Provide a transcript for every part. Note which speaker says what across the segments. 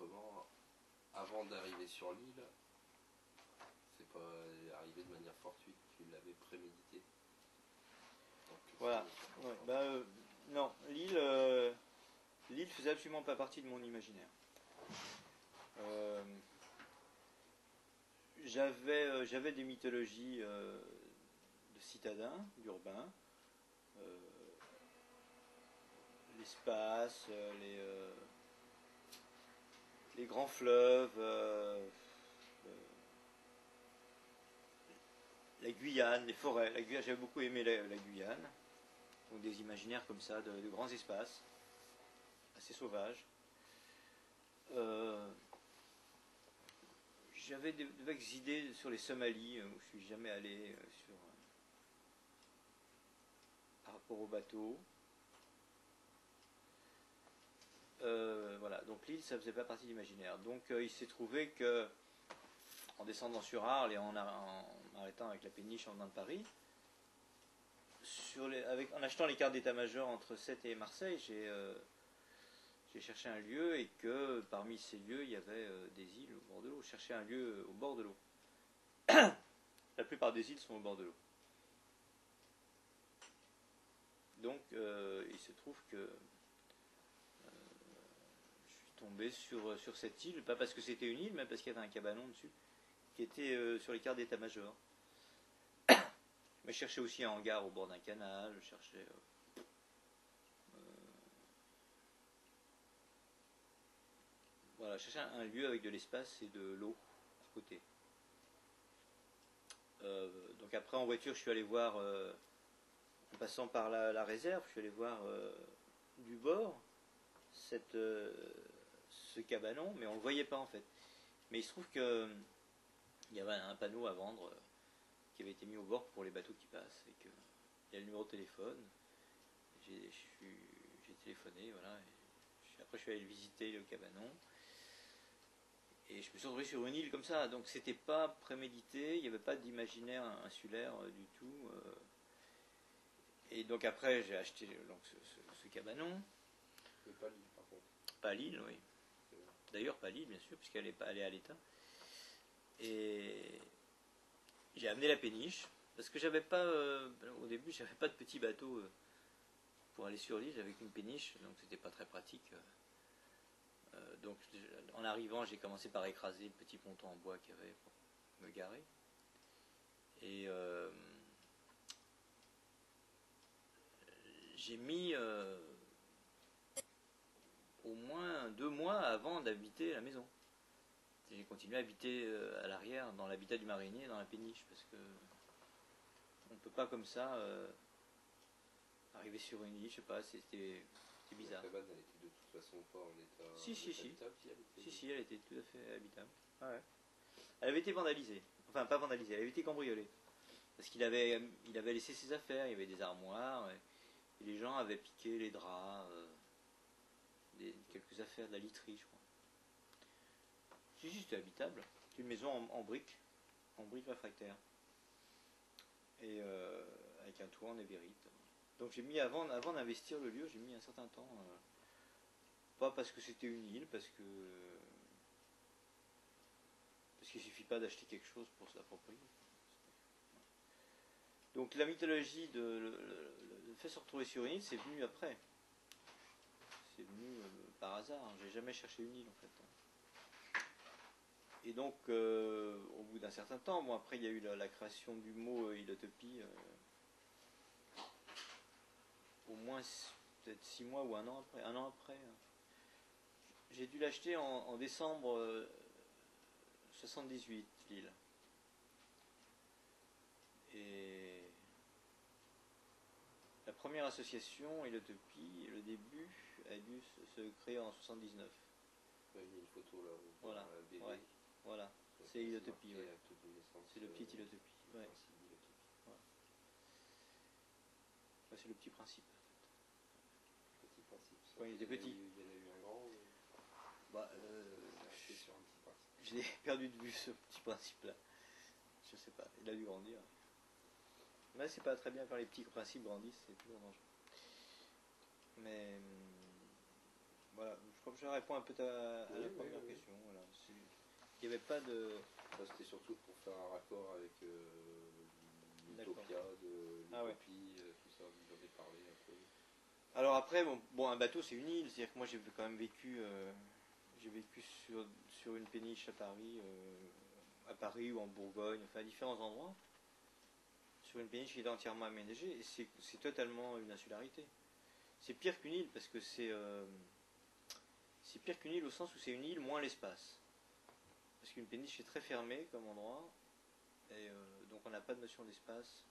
Speaker 1: autrement, avant d'arriver sur l'île, c'est pas arrivé de manière fortuite, tu l'avais prémédité. Donc,
Speaker 2: Voilà. Ouais, non, l'île faisait absolument pas partie de mon imaginaire. J'avais des mythologies de citadins, d'urbains, l'espace, les grands fleuves, la Guyane, les forêts. J'avais beaucoup aimé la Guyane. Donc des imaginaires comme ça, de grands espaces, assez sauvages. J'avais de vagues idées sur les Somalies, où je suis jamais allé par rapport au bateau. Voilà, donc l'île, ça faisait pas partie de l'imaginaire. Donc il s'est trouvé que, en descendant sur Arles et en arrêtant avec la péniche en venant de Paris, en achetant les cartes d'état-major entre Sète et Marseille, j'ai cherché un lieu et que parmi ces lieux, il y avait des îles au bord de l'eau. Je cherchais un lieu au bord de l'eau. La plupart des îles sont au bord de l'eau. Donc il se trouve que je suis tombé sur cette île, pas parce que c'était une île, mais parce qu'il y avait un cabanon dessus, qui était sur les cartes d'état-major. Je cherchais aussi un hangar au bord d'un canal, je cherchais... Voilà, je cherchais un lieu avec de l'espace et de l'eau à côté. Donc après en voiture je suis allé voir, en passant par la réserve, je suis allé voir du bord ce cabanon, mais on ne le voyait pas en fait. Mais il se trouve que il y avait un panneau à vendre qui avait été mis au bord pour les bateaux qui passent, et qu'il y a le numéro de téléphone. J'ai téléphoné, voilà. Après je suis allé visiter le cabanon. Et je me suis retrouvé sur une île comme ça, donc c'était pas prémédité, il n'y avait pas d'imaginaire insulaire du tout. Et donc après j'ai acheté donc, ce cabanon.
Speaker 1: Mais pas l'île par contre.
Speaker 2: Pas l'île, oui. D'ailleurs pas l'île bien sûr, puisqu'elle est à l'état. Et j'ai amené la péniche, parce que j'avais pas, au début j'avais pas de petit bateau pour aller sur l'île, j'avais qu'une péniche, donc c'était pas très pratique. Donc en arrivant, j'ai commencé par écraser le petit ponton en bois qu'il y avait pour me garer. Et j'ai mis au moins 2 mois avant d'habiter la maison. J'ai continué à habiter à l'arrière, dans l'habitat du marinier, dans la péniche, parce que on ne peut pas comme ça arriver sur une île, je sais pas, c'était bizarre.
Speaker 1: La cabane, elle était de toute façon pas en état
Speaker 2: habitable. Si, elle était tout à fait habitable. Ah ouais. Elle avait été vandalisée. Enfin, pas vandalisée, elle avait été cambriolée. Parce qu'il avait laissé ses affaires, il y avait des armoires, et les gens avaient piqué les draps, quelques affaires de la literie, je crois. Si, c'était habitable. C'est une maison en briques réfractaires. Et avec un toit en évérite. Donc j'ai mis, avant d'investir le lieu, j'ai mis un certain temps. Pas parce que c'était une île, parce qu'il ne suffit pas d'acheter quelque chose pour se l'approprier. Donc la mythologie le fait se retrouver sur une île, c'est venu après. C'est venu par hasard. J'ai jamais cherché une île en fait. Et donc au bout d'un certain temps, bon après il y a eu la création du mot îlotopie, au moins peut-être 6 mois ou un an après. J'ai dû l'acheter en décembre 78, l'île. Et la première association, Îlotopie, le début, a dû se créer en 79.
Speaker 1: Il y a une photo là.
Speaker 2: Voilà,
Speaker 1: bébé.
Speaker 2: ouais, voilà. C'est Îlotopie, ouais. C'est le petit Îlotopie. Ouais. Ouais, c'est le petit principe.
Speaker 1: Petit principe.
Speaker 2: Quand il était petit.
Speaker 1: Il y en a eu un grand.
Speaker 2: Bah,
Speaker 1: sur un petit principe.
Speaker 2: J'ai perdu de vue ce petit principe-là. Je sais pas, il a dû grandir. Mais c'est pas très bien quand les petits principes grandissent, c'est toujours dangereux. Mais voilà, crois que je réponds un peu à la
Speaker 1: Oui,
Speaker 2: première
Speaker 1: oui.
Speaker 2: question. Voilà. Il n'y avait pas de...
Speaker 1: Ça, c'était surtout pour faire un raccord avec l'Utopia de
Speaker 2: Ah ouais.
Speaker 1: l'Utopie, tout ça, vous en avez parlé un peu.
Speaker 2: Alors après, bon, un bateau c'est une île, c'est-à-dire que moi j'ai quand même vécu, sur une péniche à Paris ou en Bourgogne, enfin à différents endroits, sur une péniche qui est entièrement aménagée, et c'est totalement une insularité. C'est pire qu'une île parce que c'est pire qu'une île au sens où c'est une île moins l'espace. Parce qu'une péniche est très fermée comme endroit, et donc on n'a pas de notion d'espace,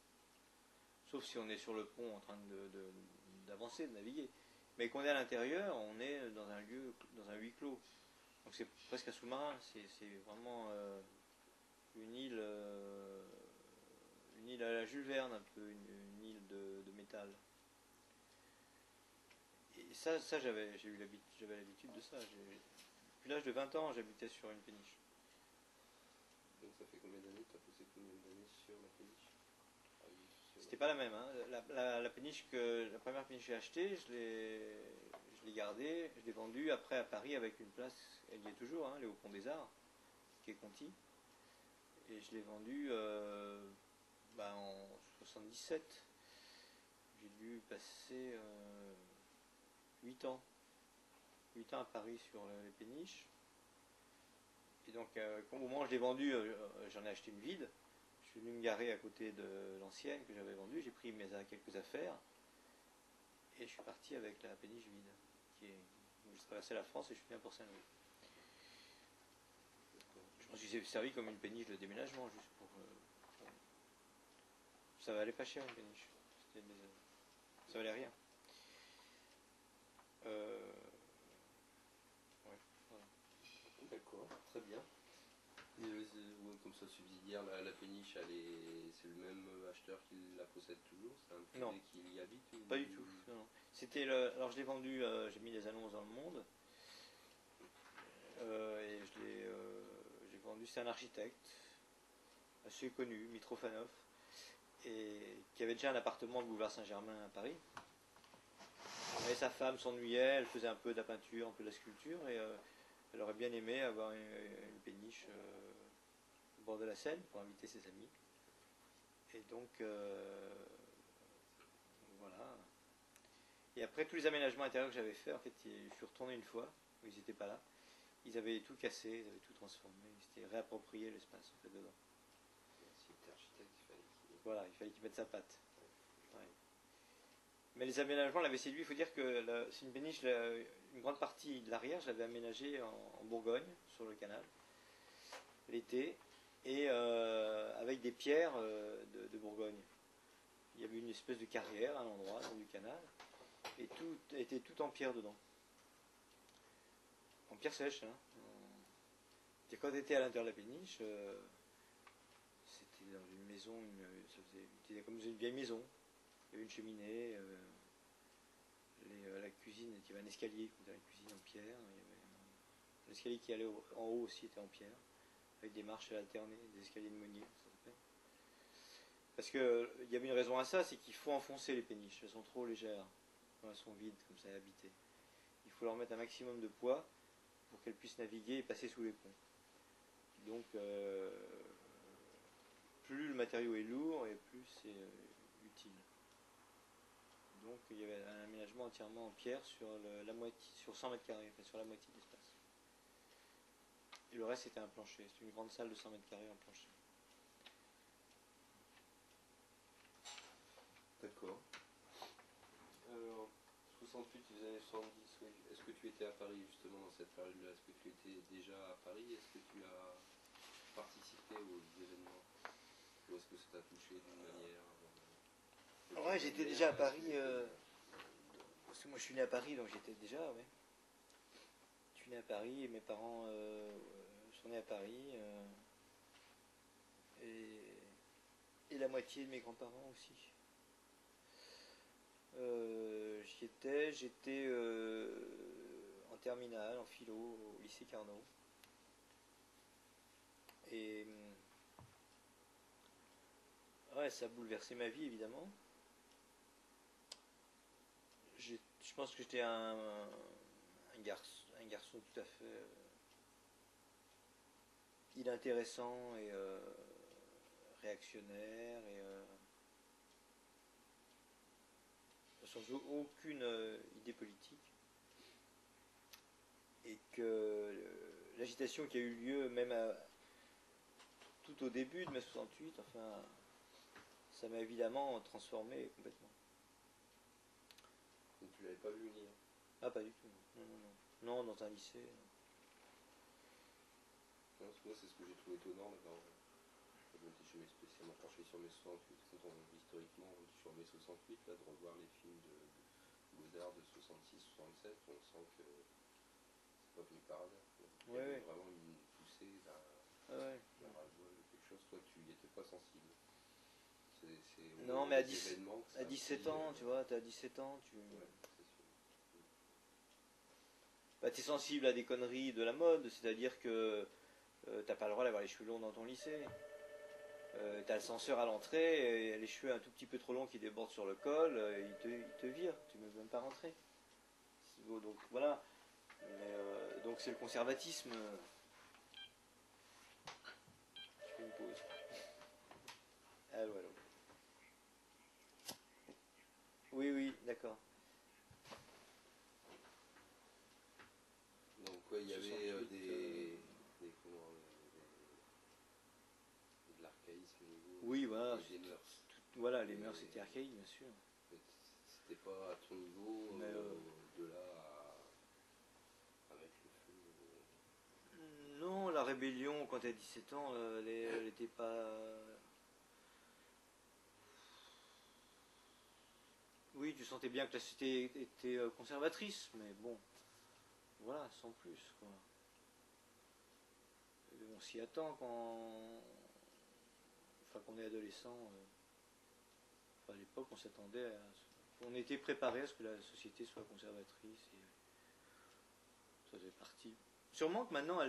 Speaker 2: sauf si on est sur le pont en train d'avancer, de naviguer. Mais qu'on est à l'intérieur, on est dans un lieu, dans un huis clos. Donc c'est presque un sous-marin, c'est vraiment une île à la Jules Verne, un peu, une île de métal. Et ça j'avais l'habitude de ça. Depuis l'âge de 20 ans, j'habitais sur une péniche.
Speaker 1: Donc ça fait combien d'années? Tu as passé combien d'années sur la péniche?
Speaker 2: C'était pas la même. Hein. La première péniche que j'ai achetée, je l'ai gardée, je l'ai vendue après à Paris avec une place, elle y est toujours, hein, elle est au Pont des Arts, qui est Conti. Et je l'ai vendue en 77. J'ai dû passer 8 ans. 8 ans à Paris sur les péniches. Et donc, au moment où je l'ai vendue, j'en ai acheté une vide. Je suis venu me garer à côté de l'ancienne que j'avais vendue. J'ai pris quelques affaires. Et je suis parti avec la péniche vide. J'ai traversé la France et je suis venu à Port-Saint-Louis. Je me suis servi comme une péniche de déménagement, juste pour. Ça valait pas cher une péniche. Ça valait rien. Ouais, voilà.
Speaker 1: D'accord, très bien. Et, comme ça, subsidiaire, la péniche, c'est le même acheteur qui la possède toujours? C'est un privé qui y habite
Speaker 2: pas du tout. Non. Alors je l'ai vendu, j'ai mis des annonces dans le Monde. Et j'ai vendu, c'est un architecte assez connu, Mitrofanov, et qui avait déjà un appartement au boulevard Saint-Germain à Paris. Mais sa femme s'ennuyait, elle faisait un peu de la peinture, un peu de la sculpture, et elle aurait bien aimé avoir une péniche au bord de la Seine pour inviter ses amis. Et donc, voilà. Et après tous les aménagements intérieurs que j'avais fait, en fait, je suis retourné une fois, où ils n'étaient pas là. Ils avaient tout cassé, ils avaient tout transformé, ils s'étaient réapproprié l'espace en fait dedans.
Speaker 1: S'il était architecte,
Speaker 2: il fallait qu'il mette sa patte. Ouais. Mais les aménagements l'avaient séduit. Il faut dire que c'est une péniche, une grande partie de l'arrière, je l'avais aménagée en Bourgogne, sur le canal, l'été, et avec des pierres de Bourgogne. Il y avait une espèce de carrière à un endroit du canal, et tout était tout en pierre dedans. En pierre sèche. Hein. Et quand tu étais à l'intérieur de la péniche, c'était dans une maison, c'était comme une vieille maison. Il y avait une cheminée, la cuisine, il y avait un escalier, une cuisine en pierre. Il y avait l'escalier qui allait en haut aussi était en pierre, avec des marches alternées, des escaliers de meunier, ça s'appelle. Parce qu'il y avait une raison à ça, c'est qu'il faut enfoncer les péniches. Elles sont trop légères quand elles sont vides, comme ça, et habitées. Il faut leur mettre un maximum de poids pour qu'elles puissent naviguer et passer sous les ponts. Donc, plus le matériau est lourd et plus c'est utile. Donc, il y avait un aménagement entièrement en pierre sur sur 100 mètres carrés, enfin, sur la moitié de l'espace. Et le reste c'était un plancher. C'était une grande salle de 100 mètres carrés en plancher.
Speaker 1: D'accord. Alors, 68, les années 70, est-ce que tu étais à Paris justement dans cette période-là? Est-ce que tu étais déjà à Paris? Est-ce que tu as participé aux événements? Ou est-ce que ça t'a touché d'une manière
Speaker 2: Ouais, j'étais déjà à Paris. Parce que moi je suis né à Paris, donc j'étais déjà, ouais. Je suis né à Paris et mes parents sont nés à Paris. Et la moitié de mes grands-parents aussi. J'étais en terminale, en philo, au lycée Carnot. Et ouais, ça a bouleversé ma vie évidemment. Je pense que j'étais un un garçon tout à fait inintéressant et réactionnaire et sans aucune idée politique. Et que l'agitation qui a eu lieu même tout au début de mai 68, enfin, ça m'a évidemment transformé complètement.
Speaker 1: Donc tu l'avais pas vu venir?
Speaker 2: Ah, pas du tout. Non, non, non. Non, dans un lycée.
Speaker 1: Non, moi, c'est ce que j'ai trouvé étonnant là, quand je m'étais jamais spécialement penché sur mai 68, quand on historiquement sur mai 68, là, de revoir les films de Godard de 66-67, on sent que c'est pas venu par hasard. Il y avait vraiment une poussée d'un ras-le-bol, quelque chose. Toi, tu n'y étais pas sensible.
Speaker 2: Non, mais à 17 ans, tu vois, t'as 17 ans, tu...
Speaker 1: Ouais, c'est sûr.
Speaker 2: Bah, t'es sensible à des conneries de la mode, c'est-à-dire que t'as pas le droit d'avoir les cheveux longs dans ton lycée. T'as le censeur à l'entrée, et les cheveux un tout petit peu trop longs qui débordent sur le col, il te vire, tu ne peux même pas rentrer. Donc voilà. Mais, donc c'est le conservatisme. Je fais une pause. Allô, allô. Oui, oui, d'accord.
Speaker 1: Donc ouais, il y avait de l'archaïsme au niveau
Speaker 2: oui, voilà,
Speaker 1: des mœurs.
Speaker 2: Voilà, les mœurs étaient archaïques, bien sûr.
Speaker 1: C'était pas à ton niveau,
Speaker 2: Mais
Speaker 1: de là à mettre le feu.
Speaker 2: Non, la rébellion, quand t'as 17 ans, elle était pas... Oui, tu sentais bien que la société était conservatrice, mais bon, voilà, sans plus, quoi. Et on s'y attend quand on est adolescent. Enfin, à l'époque, on s'attendait à... On était préparé à ce que la société soit conservatrice. Et ça faisait partie. Sûrement que maintenant,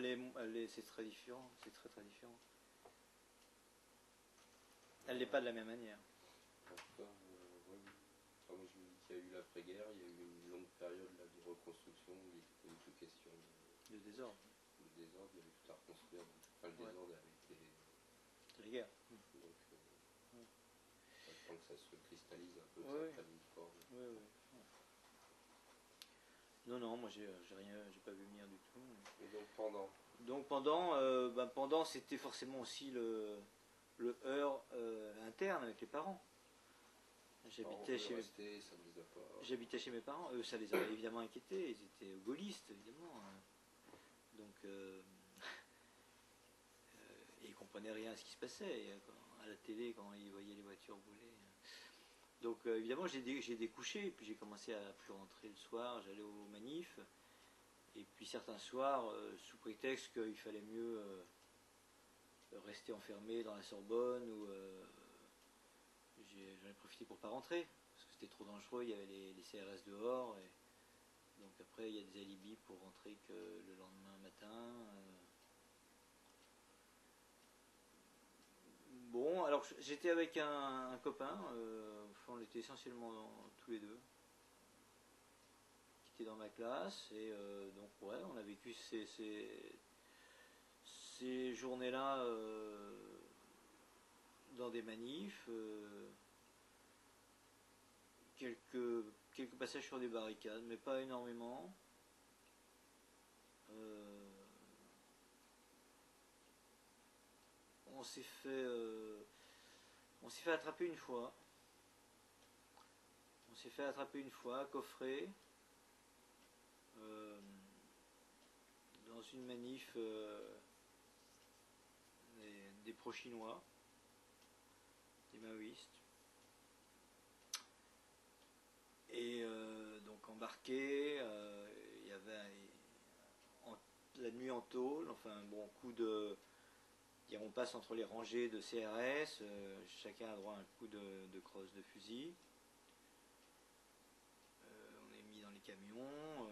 Speaker 2: c'est très différent. C'est très très différent. Elle n'est pas de la même manière.
Speaker 1: En tout cas, ouais. Enfin, moi je me dis qu'il y a eu l'après-guerre, il y a eu une longue période là, de reconstruction où il était pas du tout question
Speaker 2: Le désordre.
Speaker 1: de désordre, il y avait tout à reconstruire. Enfin, le désordre avait été.
Speaker 2: C'est la guerre.
Speaker 1: Donc, tant que ça se cristallise un peu, que
Speaker 2: Ouais.
Speaker 1: ça prenne une forme.
Speaker 2: Ouais, ouais. Non, non, moi j'ai pas vu venir du tout.
Speaker 1: Et donc pendant
Speaker 2: Pendant, c'était forcément aussi le heurt interne avec les parents. J'habitais chez mes parents. Eux, ça les a évidemment inquiétés. Ils étaient gaullistes, évidemment. Donc, et ils comprenaient rien à ce qui se passait à la télé quand ils voyaient les voitures rouler. Donc, évidemment, j'ai découché. Et puis, j'ai commencé à plus rentrer le soir. J'allais aux manifs. Et puis, certains soirs, sous prétexte qu'il fallait mieux rester enfermé dans la Sorbonne ou j'en ai profité pour pas rentrer parce que c'était trop dangereux, il y avait les CRS dehors et donc après il y a des alibis pour rentrer que le lendemain matin. Bon, alors j'étais avec un copain, on était essentiellement tous les deux qui était dans ma classe et donc ouais, on a vécu ces journées-là dans des manifs, quelques passages sur des barricades, mais pas énormément. On s'est fait attraper une fois. Coffré, dans une manif des pro-chinois, des maoïstes. Et donc embarqué, il y avait la nuit en tôle, enfin bon, on passe entre les rangées de CRS, chacun a droit à un coup de crosse de fusil. On est mis dans les camions.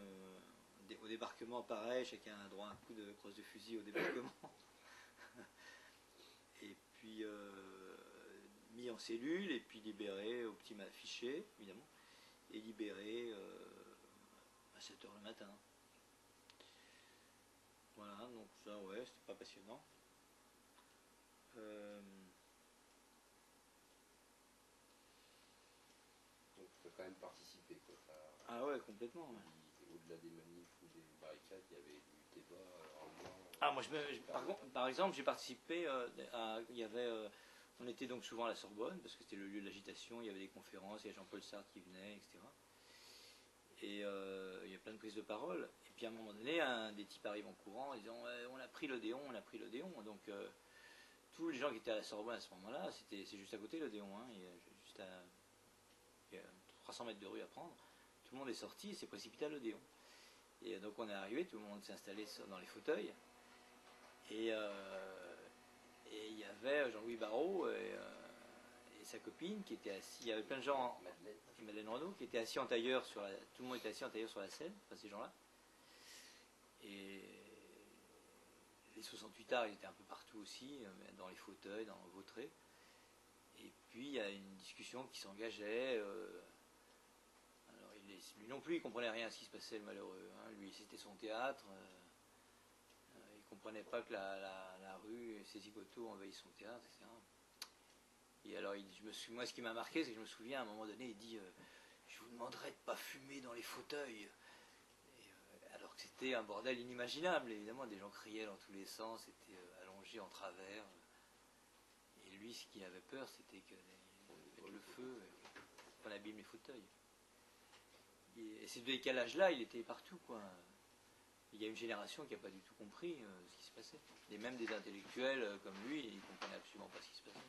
Speaker 2: Au débarquement, pareil, chacun a droit à un coup de crosse de fusil au débarquement. Et puis mis en cellule, et puis libéré au petit fichier, évidemment, et libéré à 7h le matin. donc ça, ouais, c'était pas passionnant.
Speaker 1: Donc tu as quand même participé, quoi.
Speaker 2: Ah ouais, complètement. Ouais.
Speaker 1: Au-delà des manifs ou des barricades, il y avait du débat en blanc.
Speaker 2: Ah, moi, par exemple, j'ai participé il y avait, on était donc souvent à la Sorbonne, parce que c'était le lieu de l'agitation, il y avait des conférences, il y a Jean-Paul Sartre qui venait, etc. Et il y a plein de prises de parole. Et puis à un moment donné, un des types arrive en courant en disant on a pris l'Odéon, on a pris l'Odéon. Donc tous les gens qui étaient à la Sorbonne à ce moment-là, c'est juste à côté l'Odéon, hein, il y a 300 mètres de rue à prendre. Tout le monde est sorti et s'est précipité à l'Odéon. Et donc on est arrivé, tout le monde s'est installé dans les fauteuils. Et il y avait Jean-Louis Barrault et sa copine qui étaient assis. Il y avait plein de gens, et Madeleine Renaud, qui étaient assis en tailleur tout le monde était assis en tailleur sur la scène, enfin ces gens-là. Et les 68 arts, ils étaient un peu partout aussi, dans les fauteuils, dans le vautré. Et puis il y a une discussion qui s'engageait. Alors lui non plus, il comprenait rien à ce qui se passait, le malheureux. Hein. Lui, c'était son théâtre. Il comprenait pas que la rue et ses zigotos envahissent son théâtre, etc. Et alors, moi, ce qui m'a marqué, c'est que je me souviens, à un moment donné, il dit je vous demanderai de pas fumer dans les fauteuils. Alors que c'était un bordel inimaginable, évidemment, des gens criaient dans tous les sens, étaient allongés en travers. Et lui, ce qu'il avait peur, c'était que le feu, qu'on abîme les fauteuils. Et ce décalage-là, il était partout, quoi. Il y a une génération qui n'a pas du tout compris ce qui se passait. Et même des intellectuels comme lui, ils ne comprenaient absolument pas ce qui se passait.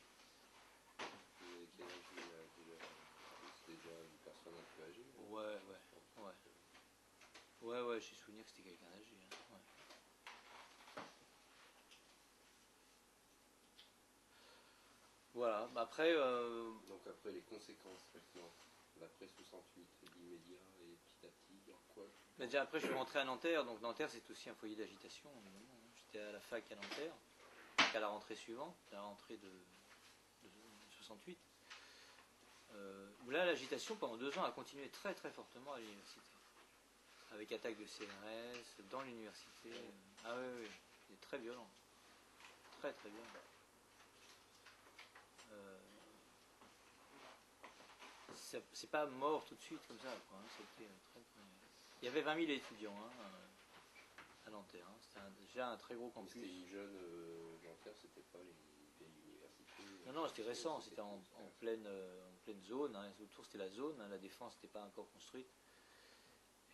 Speaker 1: Quel âge il a déjà? C'est déjà une personne un peu âgée.
Speaker 2: Ouais. Ouais, j'ai souvenir que c'était quelqu'un d'âgé. Hein. Ouais. Voilà, après...
Speaker 1: Donc après, les conséquences maintenant, d'après 68, l'immédiat et petit à petit, en quoi
Speaker 2: Mais déjà après, je suis rentré à Nanterre, donc Nanterre, c'est aussi un foyer d'agitation. J'étais à la fac à Nanterre, à la rentrée suivante, à la rentrée de 68. Où là, l'agitation, pendant 2 ans, a continué très très fortement à l'université. Avec attaque de CRS, dans l'université. Ah oui, c'est très violent. Très très violent. C'est pas mort tout de suite comme ça, quoi. Hein. C'était très, très... Il y avait 20 000 étudiants à Nanterre. Hein. C'était déjà un très gros campus.
Speaker 1: C'était une jeune Nanterre, c'était pas les vieilles universités.
Speaker 2: Non, c'était récent, c'était en pleine zone. Hein. Autour, c'était la zone. Hein. La défense n'était pas encore construite.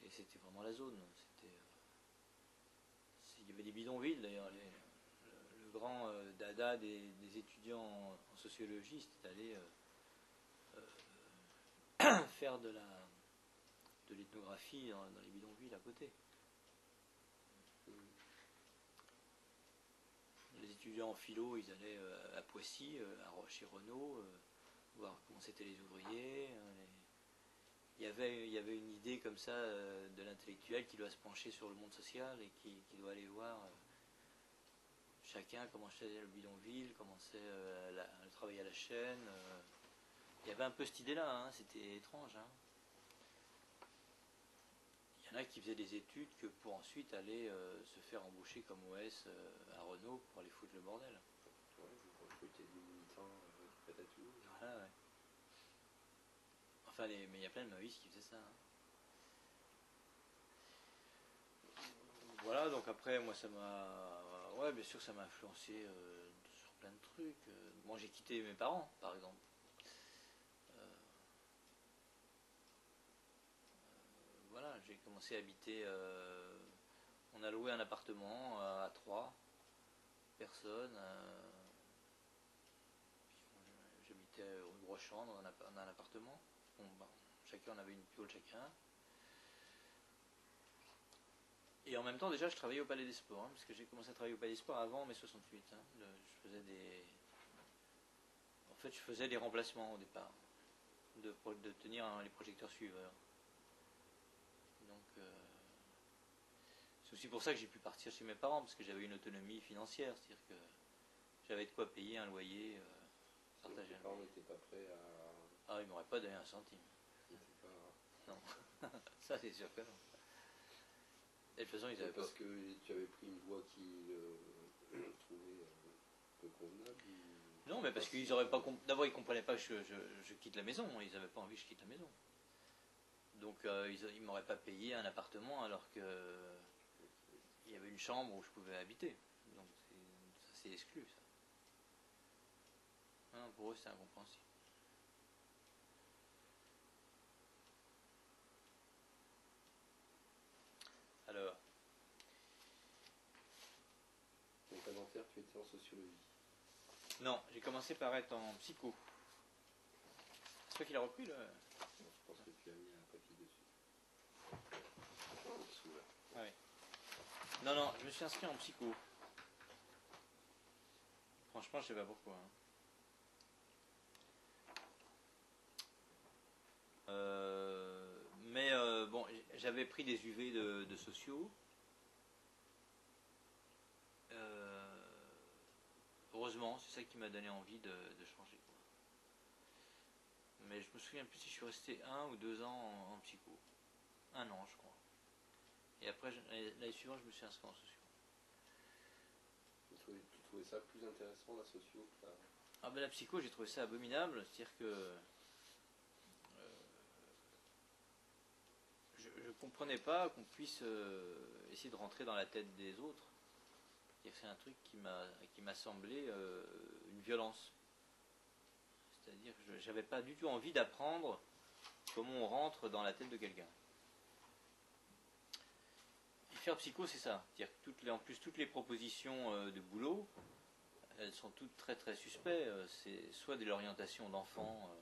Speaker 2: Et c'était vraiment la zone. Il y avait des bidonvilles, d'ailleurs. Le grand dada des étudiants en sociologie, c'était d'aller faire de l'ethnographie dans les bidonvilles à côté. Les étudiants en philo, ils allaient à Poissy, chez Renault, voir comment c'était les ouvriers. Il y avait une idée comme ça de l'intellectuel qui doit se pencher sur le monde social et qui doit aller voir chacun comment c'est le bidonville, comment c'est le travail à la chaîne. Il y avait un peu cette idée-là, hein, c'était étrange. Hein. Il y en a qui faisaient des études que pour ensuite aller se faire embaucher comme OS à Renault pour aller foutre le bordel.
Speaker 1: Ouais, vous recrutez des militants peut-être à Toulouse.
Speaker 2: Voilà, ouais. Enfin, mais il y a plein de maoïstes qui faisaient ça. Hein. Voilà, donc après, moi, ça m'a... Ouais, bien sûr, ça m'a influencé sur plein de trucs. Moi, j'ai quitté mes parents, par exemple. Voilà, j'ai commencé à habiter... on a loué un appartement à 3 personnes. J'habitais rue Brochand dans un appartement. Bon, chacun, on avait une piole chacun. Et en même temps, déjà, je travaillais au Palais des Sports, hein, parce que j'ai commencé à travailler au Palais des Sports avant mai 68. Hein. Je faisais des remplacements au départ, de tenir les projecteurs suiveurs. Donc, c'est aussi pour ça que j'ai pu partir chez mes parents, parce que j'avais une autonomie financière, c'est-à-dire que j'avais de quoi payer un loyer,
Speaker 1: partager un loyer. Tes parents n'étaient pas prêts à...
Speaker 2: Ah, ils m'auraient pas donné un centime.
Speaker 1: Pas...
Speaker 2: Non, ça c'est sûr que non. Et de toute façon, ils avaient pas.
Speaker 1: Parce que tu avais pris une voie qui trouvait peu convenable
Speaker 2: Non, mais parce qu'ils auraient pas. D'abord, ils comprenaient pas que je quitte la maison. Ils n'avaient pas envie que je quitte la maison. Donc, ils m'auraient pas payé un appartement alors que il y avait une chambre où je pouvais habiter. Donc, ça c'est exclu, ça. Non, pour eux, c'est incompréhensible. Alors.
Speaker 1: Donc à Nanterre, tu étais en sociologie.
Speaker 2: Non, j'ai commencé par être en psycho. C'est toi qui l'as repris, là?
Speaker 1: Je pense que tu as mis un papier dessus.
Speaker 2: Ah oui. Non, non, je me suis inscrit en psycho. Franchement, je sais pas pourquoi. Hein. Mais bon, j'avais pris des UV de sociaux. Heureusement, c'est ça qui m'a donné envie de changer. Quoi. Mais je me souviens plus si je suis resté 1 ou 2 ans en psycho. 1 an, je crois. Et après, l'année suivante, je me suis inscrit en sociaux.
Speaker 1: Tu trouvais ça plus intéressant, la socio que la...
Speaker 2: Ah ben la psycho, j'ai trouvé ça abominable. C'est-à-dire que je comprenais pas qu'on puisse essayer de rentrer dans la tête des autres. C'est un truc qui m'a semblé une violence. C'est-à-dire que j'avais pas du tout envie d'apprendre comment on rentre dans la tête de quelqu'un. Et faire psycho, c'est ça. C'est-à-dire que en plus, toutes les propositions de boulot, elles sont toutes très très suspectes. C'est soit de l'orientation d'enfant,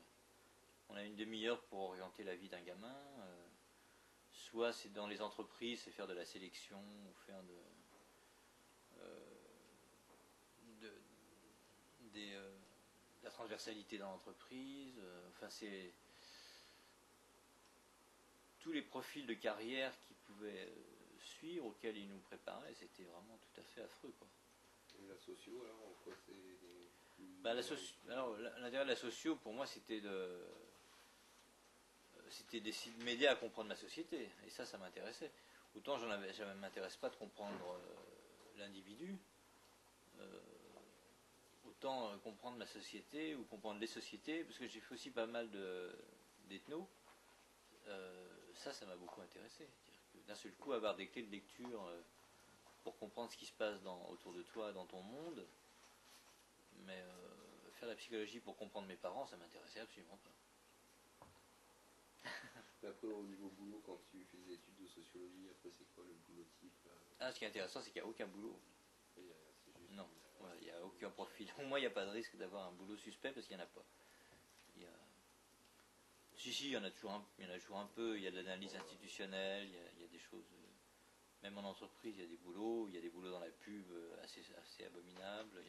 Speaker 2: on a une demi-heure pour orienter la vie d'un gamin, soit c'est dans les entreprises, c'est faire de la sélection ou faire de la transversalité dans l'entreprise. Enfin, c'est tous les profils de carrière qu'ils pouvaient suivre, auxquels ils nous préparaient, c'était vraiment tout à fait affreux, quoi.
Speaker 1: Et la socio, alors, en quoi c'est...
Speaker 2: Alors, l'intérêt de la socio, pour moi, c'était d'essayer de m'aider à comprendre ma société. Et ça m'intéressait. Autant ça ne m'intéresse pas de comprendre l'individu, autant comprendre ma société ou comprendre les sociétés, parce que j'ai fait aussi pas mal d'ethno. Ça m'a beaucoup intéressé. D'un seul coup, avoir des clés de lecture pour comprendre ce qui se passe autour de toi, dans ton monde. Mais faire la psychologie pour comprendre mes parents, ça m'intéressait absolument pas.
Speaker 1: Après, au niveau boulot, quand tu fais des études de sociologie, après, c'est quoi le boulot type là?
Speaker 2: Ce qui est intéressant, c'est qu'il n'y a aucun boulot.
Speaker 1: C'est juste
Speaker 2: non, il n'y a aucun profil. Au moins, il n'y a pas de risque d'avoir un boulot suspect parce qu'il n'y en a pas. Si, il y en a toujours un peu. Il y a de l'analyse institutionnelle, il y a des choses. Même en entreprise, il y a des boulots. Il y a des boulots dans la pub assez abominables.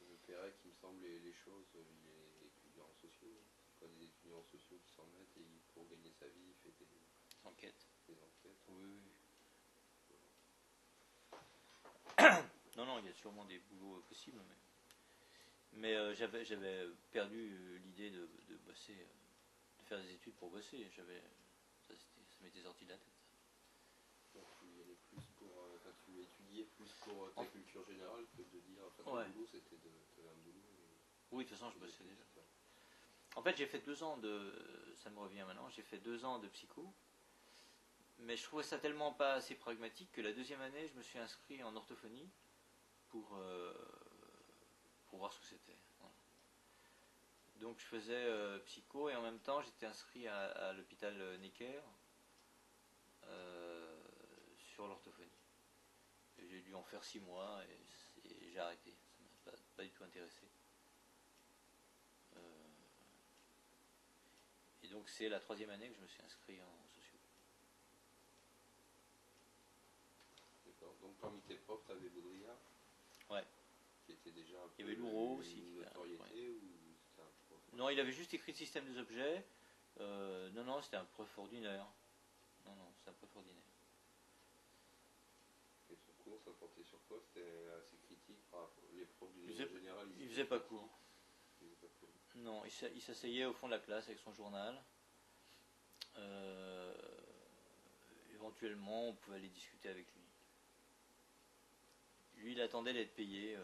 Speaker 1: Le Perret, qui me semble, les choses, il est étudiant sociaux. C'est pas des étudiants sociaux qui s'en mettent et pour gagner sa vie, il fait des
Speaker 2: enquêtes.
Speaker 1: Oui.
Speaker 2: Non, il y a sûrement des boulots possibles. Mais j'avais perdu l'idée de bosser, de faire des études pour bosser. Ça m'était sorti de la tête.
Speaker 1: Donc tu étudiais plus pour ta culture générale que de dire, ton boulot, c'était de faire un boulot.
Speaker 2: Oui, de toute façon, je bossais déjà. En fait, j'ai fait 2 ans ça me revient maintenant, j'ai fait 2 ans de psycho, mais je trouvais ça tellement pas assez pragmatique que la 2e année, je me suis inscrit en orthophonie pour voir ce que c'était. Voilà. Donc je faisais psycho et en même temps, j'étais inscrit à l'hôpital Necker sur l'orthophonie. J'ai dû en faire 6 mois et j'ai arrêté. Ça m'a pas du tout intéressé. Et donc c'est la 3e année que je me suis inscrit en sociaux.
Speaker 1: D'accord. Donc parmi tes profs, tu avais Baudrillard.
Speaker 2: Ouais.
Speaker 1: Qui était déjà un peu.
Speaker 2: Il y avait Louraud aussi.
Speaker 1: Une notoriété ou c'était un prof?
Speaker 2: Non, il avait juste écrit le système des objets. Non, c'était un prof ordinaire. Non, c'est un prof ordinaire.
Speaker 1: Et son cours, ça portait sur quoi? C'était assez critique par rapport les profs du général.
Speaker 2: Il faisait pas cours. Non, il s'asseyait au fond de la classe avec son journal. éventuellement, on pouvait aller discuter avec lui. Lui, il attendait d'être payé.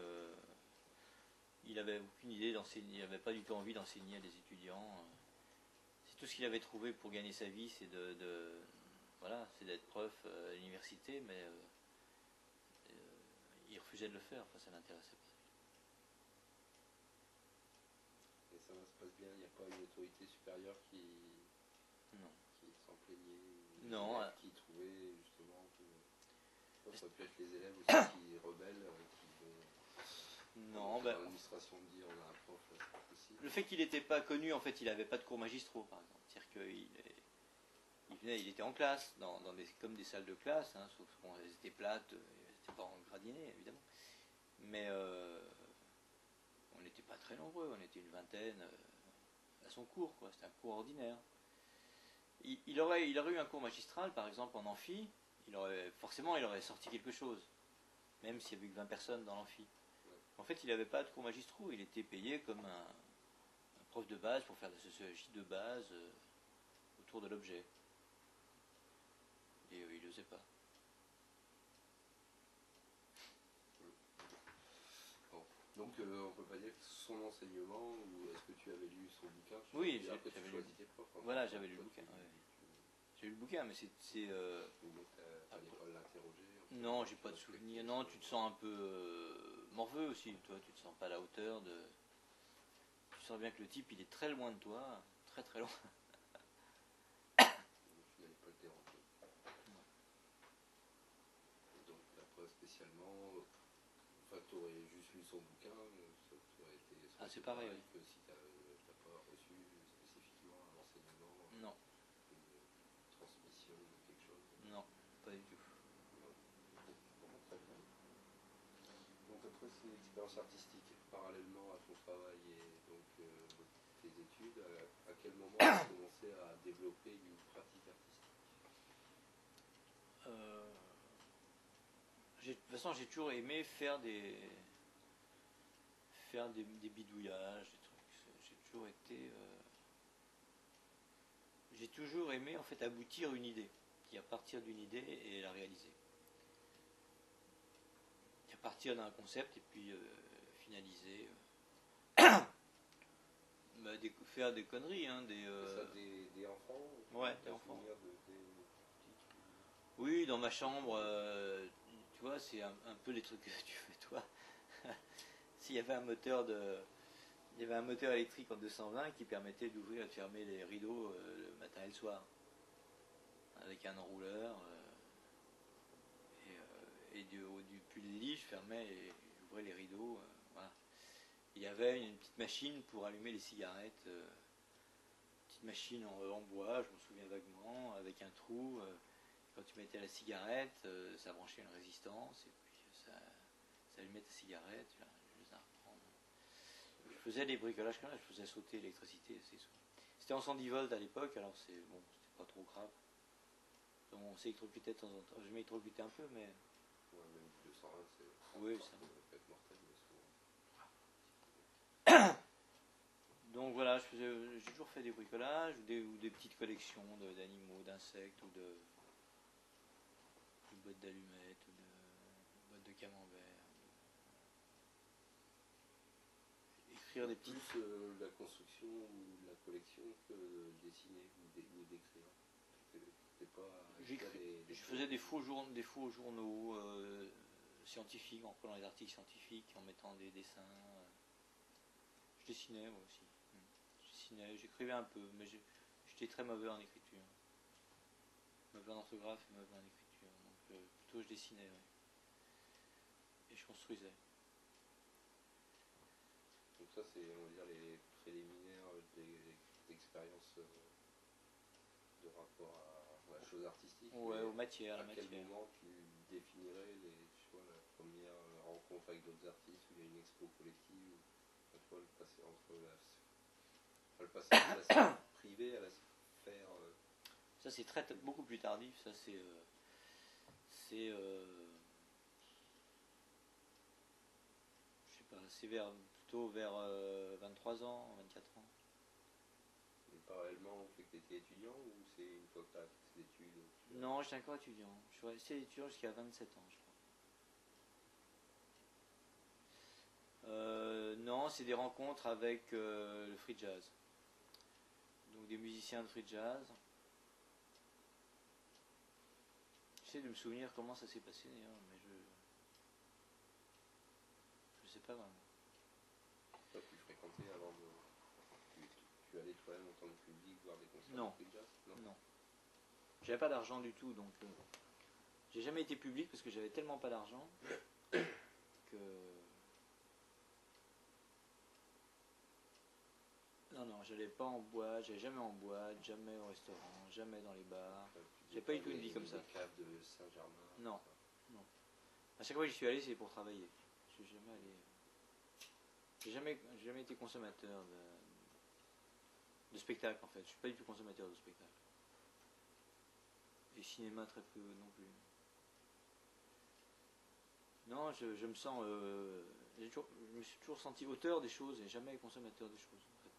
Speaker 2: Il n'avait aucune idée d'enseigner, il n'avait pas du tout envie d'enseigner à des étudiants. C'est tout ce qu'il avait trouvé pour gagner sa vie, c'est voilà, c'est d'être prof à l'université, mais il refusait de le faire, enfin ça l'intéressait pas.
Speaker 1: Et ça se passe bien, il n'y a pas une autorité supérieure
Speaker 2: Non.
Speaker 1: qui s'en plaignait,
Speaker 2: Non.
Speaker 1: Qui trouvait justement que ça peut être les élèves aussi qui rebellent, qui vont
Speaker 2: non, ben,
Speaker 1: l'administration dit on a un prof, là, c'est pas possible.
Speaker 2: Le fait qu'il n'était pas connu, en fait, il n'avait pas de cours magistraux, par exemple. C'est-à-dire il était en classe, comme des salles de classe, hein, sauf qu'elles étaient plates, c'était pas en gradiné, évidemment. Mais on n'était pas très nombreux, on était une vingtaine à son cours, quoi. C'était un cours ordinaire. Il aurait eu un cours magistral, par exemple, en amphi, forcément, il aurait sorti quelque chose, même s'il n'y avait que 20 personnes dans l'amphi. En fait, il n'avait pas de cours magistraux, il était payé comme un prof de base pour faire de la sociologie de base autour de l'objet. Et il n'osait pas.
Speaker 1: Bon. Donc on peut pas dire que son enseignement, ou est-ce que tu avais lu son bouquin?
Speaker 2: Oui,
Speaker 1: j'avais lu.
Speaker 2: Tes profs, hein. Voilà, j'avais lu le bouquin. Ouais. J'ai lu le bouquin, mais c'est.
Speaker 1: Donc t'allais pas l'interroger?
Speaker 2: Non, j'ai pas de souvenir. Non, tu te sens un peu morveux aussi. Toi, tu te sens pas à la hauteur de. Tu sens bien que le type, il est très loin de toi, très très loin.
Speaker 1: Tu n'allais pas le déranger.
Speaker 2: Non.
Speaker 1: Donc après spécialement, enfin t'aurais juste lu son bouquin, ça aurait été.
Speaker 2: C'est pareil. Oui.
Speaker 1: Que si t'as pas reçu spécifiquement un enseignement.
Speaker 2: Non.
Speaker 1: Une transmission ou quelque chose.
Speaker 2: Non, pas du tout.
Speaker 1: Donc après c'est l'expérience artistique parallèlement à ton travail et donc tes études, à quel moment tu as commencé à développer une pratique artistique?
Speaker 2: De toute façon, j'ai toujours aimé faire des bidouillages, des trucs. J'ai toujours aimé en fait aboutir une idée, à partir d'une idée et la réaliser. À partir d'un concept et puis finaliser. Faire des conneries, hein,
Speaker 1: des enfants?
Speaker 2: Ouais, des enfants. Oui, dans ma chambre, tu vois, c'est un peu les trucs que tu fais toi. S'il y avait un moteur électrique en 220 qui permettait d'ouvrir et de fermer les rideaux le matin et le soir, avec un enrouleur, et depuis le lit, je fermais et j'ouvrais les rideaux. Voilà. Il y avait une petite machine pour allumer les cigarettes, petite machine en bois, je me souviens vaguement, avec un trou. Quand tu mettais la cigarette, ça branchait une résistance et puis ça allumait ta cigarette. Je faisais des bricolages comme ça, je faisais sauter l'électricité. C'était en 110 volts à l'époque, alors c'était pas trop grave. Donc on s'est électrocuté de temps en temps. Je m'électrocutais un peu, mais.
Speaker 1: Ouais, même 220, c'est.
Speaker 2: Oui, ça
Speaker 1: peut être mortel, mais souvent.
Speaker 2: Donc voilà, j'ai toujours fait des bricolages ou des petites collections d'animaux, d'insectes ou de boîtes d'allumettes ou de boîtes de camembert. Écrire des petits.
Speaker 1: Plus la construction ou la collection que dessiner ou d'écrire.
Speaker 2: Je faisais des faux journaux scientifiques, en prenant les articles scientifiques, en mettant des dessins. Je dessinais moi aussi. J'écrivais un peu, mais j'étais très mauvais en écriture. Mauvais en orthographe et mauvais en écriture. Donc plutôt je dessinais, ouais. Et je construisais.
Speaker 1: Donc ça c'est, on va dire, les préliminaires d'expérience de rapport à la chose artistique.
Speaker 2: Ouais, aux matières.
Speaker 1: À quel moment tu définirais la première rencontre avec d'autres artistes, où il y a une expo collective, ou le passer entre le passage de la sphère privée à la sphère...
Speaker 2: Ça c'est beaucoup plus tardif, ça c'est je sais pas, c'est plutôt vers 23 ans, 24 ans.
Speaker 1: Et parallèlement au fait que tu étais étudiant, ou c'est une fois que tu as fait tes études?
Speaker 2: Non, j'étais encore étudiant. Je suis resté étudiant jusqu'à 27 ans, je crois. Non, c'est des rencontres avec le free jazz. Donc des musiciens de free jazz. J'essaie de me souvenir comment ça s'est passé d'ailleurs, mais je sais pas vraiment.
Speaker 1: Toi, tu fréquentais avant de... Tu allais toi-même en tant que public voir des concerts
Speaker 2: Non.
Speaker 1: de free jazz?
Speaker 2: Non. J'avais pas d'argent du tout, donc j'ai jamais été public parce que j'avais tellement pas d'argent que... Non, j'allais pas en boîte, j'allais jamais en boîte, jamais au restaurant, jamais dans les bars. J'ai pas eu tout une vie comme ça.
Speaker 1: Cave de Saint-Germain.
Speaker 2: Non. À chaque fois que j'y suis allé, c'est pour travailler. Je suis jamais allé. J'ai jamais été consommateur de spectacle en fait. Je suis pas du tout consommateur de spectacle. Et cinéma très peu non plus. Non, je me sens. Je me suis toujours senti auteur des choses et jamais consommateur des choses en fait.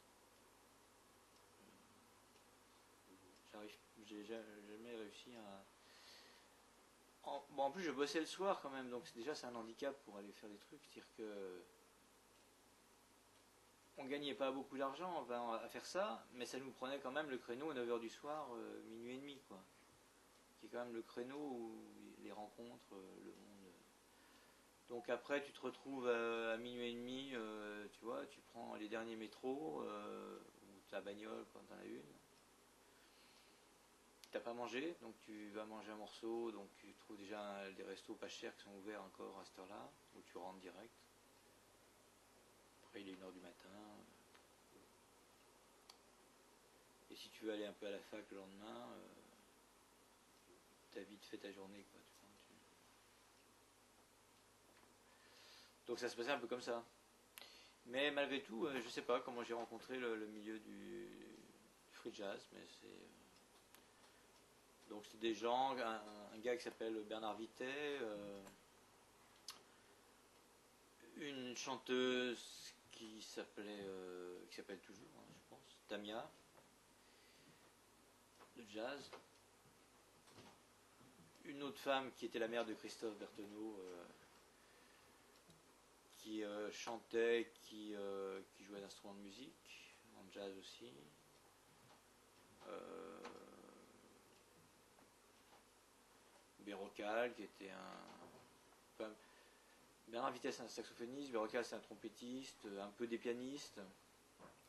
Speaker 2: J'ai jamais réussi à. En plus, je bossais le soir quand même, donc déjà c'est un handicap pour aller faire des trucs. C'est-à-dire que on gagnait pas beaucoup d'argent à faire ça, mais ça nous prenait quand même le créneau à 9h du soir, minuit et demi, quoi. Qui est quand même le créneau où les rencontres, le monde. Donc après, tu te retrouves à minuit et demi, tu vois, tu prends les derniers métros, ou ta bagnole quand t'en as une. T'as pas mangé, donc tu vas manger un morceau, donc tu trouves déjà des restos pas chers qui sont ouverts encore à cette heure-là, où tu rentres direct. Après il est 1h du matin. Et si tu veux aller un peu à la fac le lendemain, t'as vite fait ta journée, quoi. Donc ça se passait un peu comme ça. Mais malgré tout, je sais pas comment j'ai rencontré le milieu du free jazz, mais c'est... Donc c'est des gens, un gars qui s'appelle Bernard Vitet, une chanteuse qui s'appelle toujours, hein, je pense, Tamia, de jazz. Une autre femme qui était la mère de Christophe Bertheneau, qui chantait, qui jouait d'instruments de musique, en jazz aussi. Bérocal, qui était enfin, Bernard Vitesse, c'est un saxophoniste, Bérocal, c'est un trompettiste, un peu des pianistes.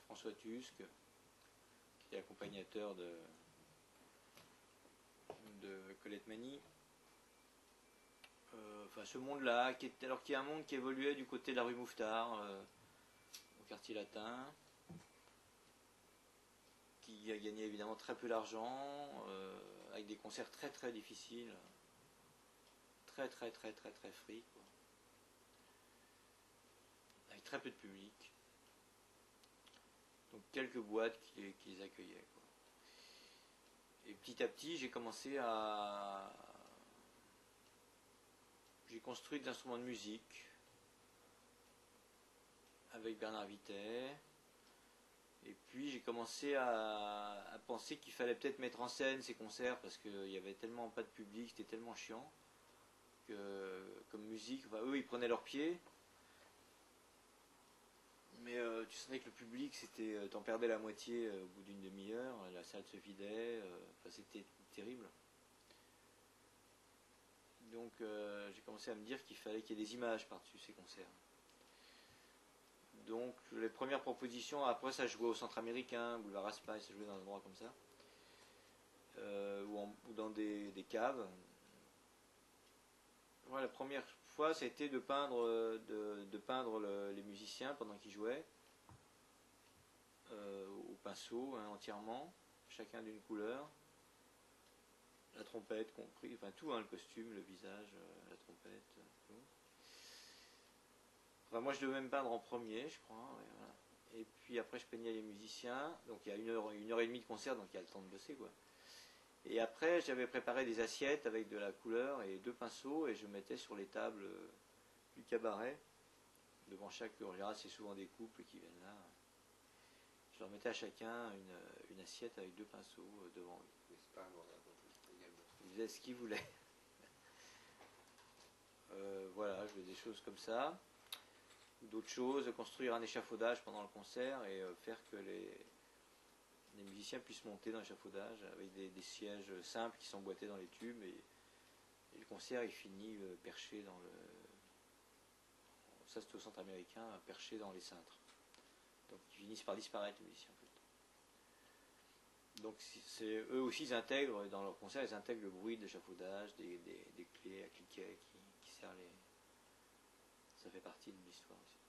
Speaker 2: François Tusque, qui était accompagnateur de Colette Mani. Enfin, ce monde-là, qui est un monde qui évoluait du côté de la rue Mouffetard, au quartier latin, qui a gagné évidemment très peu d'argent, avec des concerts très très difficiles, très free, quoi. Avec très peu de public. Donc quelques boîtes qui les accueillaient, quoi. Et petit à petit, j'ai commencé à... J'ai construit des instruments de musique avec Bernard Vitet. Et puis j'ai commencé à penser qu'il fallait peut-être mettre en scène ces concerts parce qu'il n'y avait tellement pas de public, c'était tellement chiant que comme musique, enfin, eux ils prenaient leurs pieds. Mais tu sentais que le public, t'en perdais la moitié au bout d'une demi-heure, la salle se vidait, enfin, c'était terrible. Donc j'ai commencé à me dire qu'il fallait qu'il y ait des images par-dessus ces concerts. Donc les premières propositions, après ça jouait au centre américain, boulevard Raspail, ça jouait dans un endroit comme ça, ou dans des caves. Voilà, la première fois, ça a été de peindre, les musiciens pendant qu'ils jouaient, au pinceau, hein, entièrement, chacun d'une couleur. La trompette compris, enfin tout, hein, le costume, le visage, la trompette, tout. Enfin, moi je devais même peindre en premier, je crois. Et, voilà. Et puis après je peignais les musiciens, donc il y a une heure et demie de concert, donc il y a le temps de bosser, quoi. Et après j'avais préparé des assiettes avec de la couleur et 2 pinceaux et je mettais sur les tables du cabaret, devant chaque, en général c'est souvent des couples qui viennent là. Je leur mettais à chacun une assiette avec 2 pinceaux devant eux.
Speaker 1: Mais c'est pas un également.
Speaker 2: faisait ce qu'il voulait. Voilà, je faisais des choses comme ça. D'autres choses, construire un échafaudage pendant le concert et faire que les musiciens puissent monter dans l'échafaudage avec des sièges simples qui sont emboîtés dans les tubes et le concert il finit perché dans le... Ça c'était au centre américain, perché dans les cintres. Donc ils finissent par disparaître les musiciens en fait. Donc eux aussi ils intègrent dans leur concert, ils intègrent le bruit de l'échafaudage, des clés à cliquet qui serrent les... Ça fait partie de l'histoire aussi.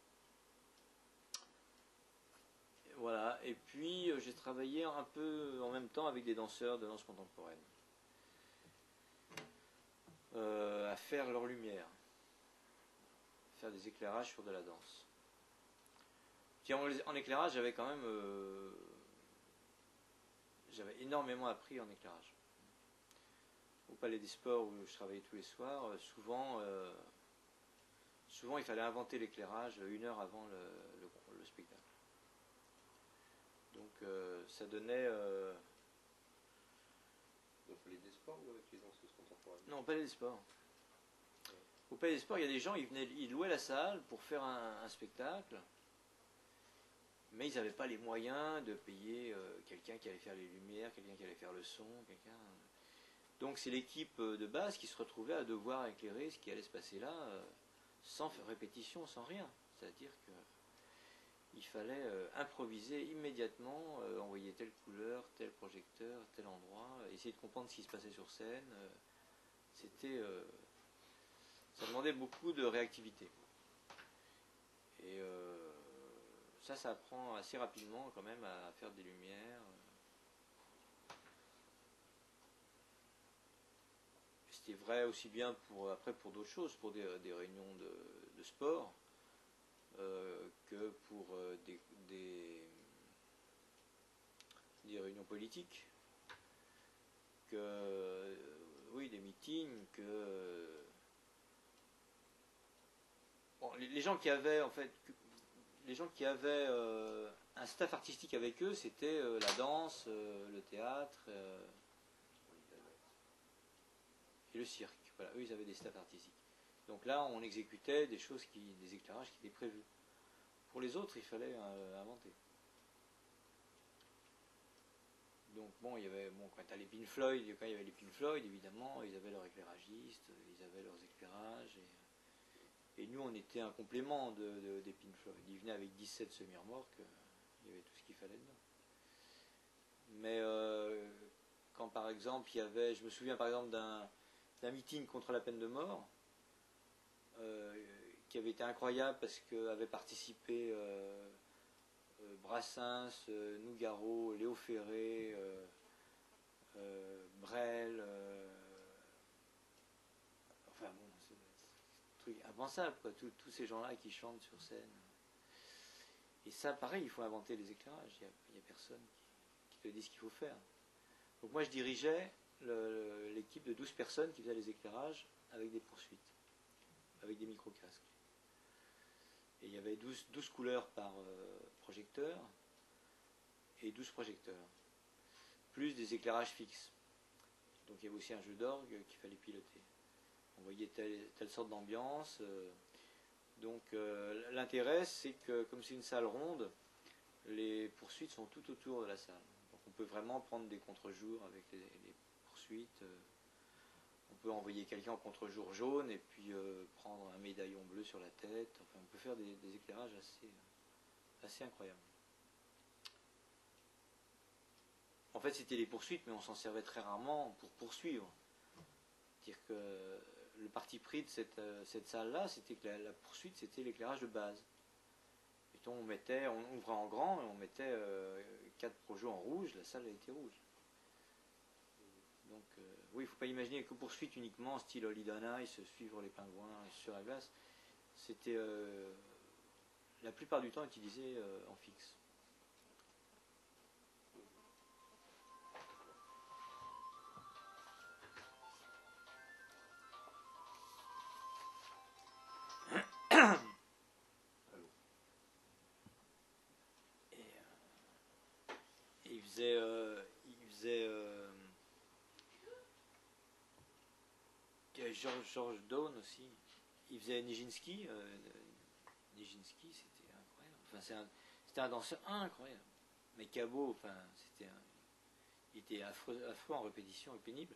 Speaker 2: Voilà, et puis j'ai travaillé un peu en même temps avec des danseurs de danse contemporaine. À faire leur lumière, faire des éclairages sur de la danse. Puis en éclairage, j'avais quand même j'avais énormément appris en éclairage. Au Palais des Sports où je travaillais tous les soirs, souvent il fallait inventer l'éclairage 1 heure avant le spectacle. Donc ça donnait...
Speaker 1: Au Palais des Sports ou avec les danseuses contemporaines?
Speaker 2: Non, au Palais des Sports. Au Palais des Sports, il y a des gens, ils louaient la salle pour faire un spectacle, mais ils n'avaient pas les moyens de payer quelqu'un qui allait faire les lumières, quelqu'un qui allait faire le son, Donc c'est l'équipe de base qui se retrouvait à devoir éclairer ce qui allait se passer là, sans répétition, sans rien. C'est-à-dire qu'il fallait improviser immédiatement, envoyer telle couleur, tel projecteur, tel endroit, essayer de comprendre ce qui se passait sur scène. Ça demandait beaucoup de réactivité. Et ça apprend assez rapidement quand même à faire des lumières. C'était vrai aussi bien pour d'autres choses, pour des réunions de sport, que pour des réunions politiques, oui, des meetings, bon, les gens qui avaient un staff artistique avec eux, c'était la danse, le théâtre et le cirque. Voilà, eux ils avaient des staffs artistiques. Donc là on exécutait des éclairages qui étaient prévus. Pour les autres il fallait inventer. Donc bon, quand il y avait les Pink Floyd, évidemment, ils avaient leurs éclairagistes, ils avaient leurs éclairages. Et nous, on était un complément des Pink Floyd. Ils venaient avec 17 semi-remorques, il y avait tout ce qu'il fallait dedans. Mais quand par exemple, je me souviens par exemple d'un meeting contre la peine de mort, qui avait été incroyable parce qu'avaient participé Brassens, Nougaro, Léo Ferré, Brel, enfin bon, c'est un truc impensable, quoi. Tous ces gens-là qui chantent sur scène. Et ça, pareil, il faut inventer les éclairages. Il n'y a personne qui te dit ce qu'il faut faire. Donc moi, je dirigeais l'équipe de 12 personnes qui faisaient les éclairages avec des poursuites, avec des micro-casques. Et il y avait 12 couleurs par projecteur et 12 projecteurs, plus des éclairages fixes. Donc il y avait aussi un jeu d'orgue qu'il fallait piloter. On voyait telle sorte d'ambiance. Donc l'intérêt, c'est que comme c'est une salle ronde, les poursuites sont tout autour de la salle. Donc on peut vraiment prendre des contre-jours avec les poursuites. On peut envoyer quelqu'un en contre-jour jaune et puis prendre un médaillon bleu sur la tête. Enfin, on peut faire des éclairages assez incroyables. En fait, c'était les poursuites, mais on s'en servait très rarement pour poursuivre. C'est-à-dire que le parti pris de cette salle-là, c'était que la poursuite, c'était l'éclairage de base. Mettons, on ouvrait en grand et on mettait 4 projets en rouge, la salle a été rouge. Donc, oui, il ne faut pas imaginer que poursuite uniquement, style Holiday on Ice, suivre les pingouins sur la glace. C'était la plupart du temps utilisé en fixe. Et il faisait George Dawn aussi. Il faisait Nijinsky. Nijinsky, c'était incroyable. Enfin, c'était un danseur incroyable. Mais Cabot, enfin, il était affreux en répétition et pénible.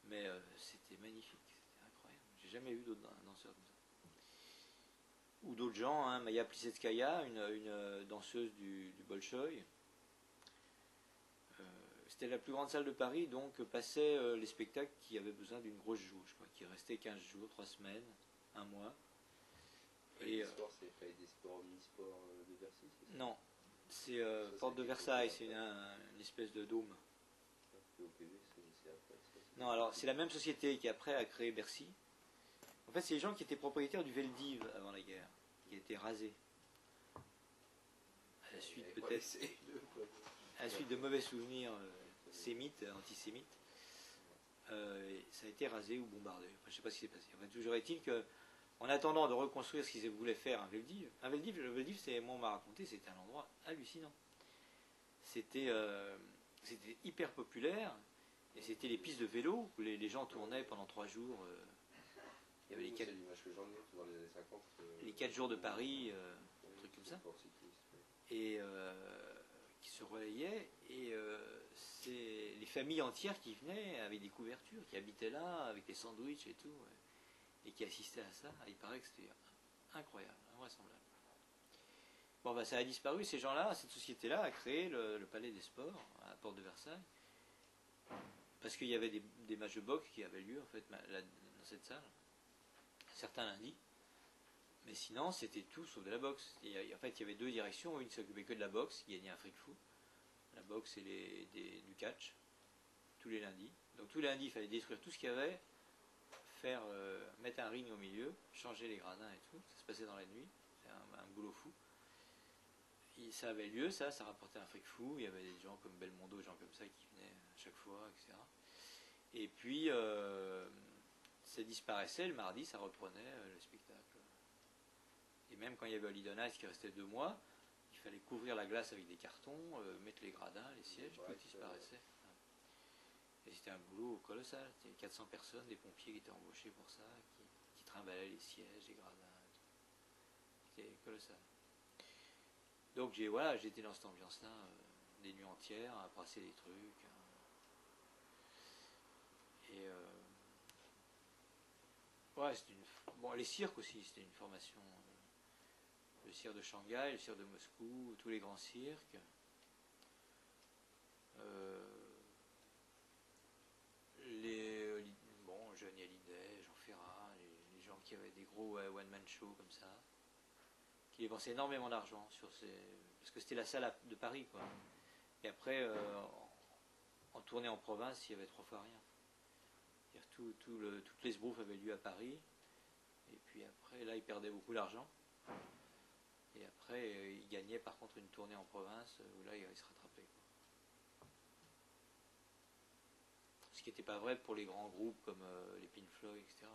Speaker 2: Mais c'était magnifique. C'était incroyable. J'ai jamais vu d'autres danseurs comme ça. Ou d'autres gens, hein, Maya Plisetskaya, une danseuse du Bolchoï. C'était la plus grande salle de Paris, donc passaient les spectacles qui avaient besoin d'une grosse jauge, quoi, qui restaient 15 jours, 3 semaines, un mois.
Speaker 1: Et sport, c'est pas des sports omnisports de Bercy, c'est ça?
Speaker 2: Non, c'est Porte de Versailles, c'est une espèce de dôme.
Speaker 1: POPV, c'est après ça.
Speaker 2: Non, alors c'est la même société qui après a créé Bercy. En fait, c'est les gens qui étaient propriétaires du Veldiv avant la guerre, qui a été rasé. À la suite peut-être, à la suite de mauvais souvenirs sémites, antisémites. Ça a été rasé ou bombardé. Enfin, je ne sais pas ce qui s'est passé. Enfin, toujours est-il que, en attendant de reconstruire ce qu'ils voulaient faire un Veldiv, le Veldiv, c'est, moi on m'a raconté, c'était un endroit hallucinant. C'était hyper populaire, et c'était les pistes de vélo où les gens tournaient pendant 3 jours. Il y avait les 4 jours de Paris, un truc comme ça, et qui se relayaient, et c'est les familles entières qui venaient avec des couvertures, qui habitaient là, avec des sandwichs et tout, et qui assistaient à ça. Il paraît que c'était incroyable, invraisemblable. Bon, bah, ça a disparu, ces gens-là, cette société-là a créé le Palais des Sports, à la Porte de Versailles, parce qu'il y avait des matchs de boxe qui avaient lieu, en fait, dans cette salle. Certains lundis, mais sinon c'était tout sauf de la boxe. En fait, il y avait 2 directions. Une s'occupait que de la boxe, qui gagnait un fric fou. La boxe et du catch, tous les lundis. Donc tous les lundis, il fallait détruire tout ce qu'il y avait, mettre un ring au milieu, changer les gradins et tout. Ça se passait dans la nuit. C'est un boulot fou. Et ça avait lieu, ça rapportait un fric fou. Il y avait des gens comme Belmondo, des gens comme ça qui venaient à chaque fois, etc. Et puis ça disparaissait, le mardi, ça reprenait le spectacle. Et même quand il y avait Holiday on Ice qui restait 2 mois, il fallait couvrir la glace avec des cartons, mettre les gradins, les sièges, tout disparaissait. Et c'était un boulot colossal. C'était 400 personnes, des pompiers qui étaient embauchés pour ça, qui trimballaient les sièges, les gradins. C'était colossal. Donc j'étais dans cette ambiance-là, des nuits entières, à brasser des trucs. Et les cirques aussi, c'était une formation. Le cirque de Shanghai, le cirque de Moscou, tous les grands cirques. Johnny Hallyday, Jean Ferrat, les gens qui avaient des gros one-man shows comme ça, qui dépensaient énormément d'argent parce que c'était la salle de Paris, quoi. Et après, en tournée en province, il y avait 3 fois rien. Toutes les esbroufs avaient lieu à Paris, et puis après, là, ils perdaient beaucoup d'argent. Et après, ils gagnaient par contre une tournée en province, où là, ils se rattrapaient, quoi. Ce qui n'était pas vrai pour les grands groupes comme les Pink Floyd, etc.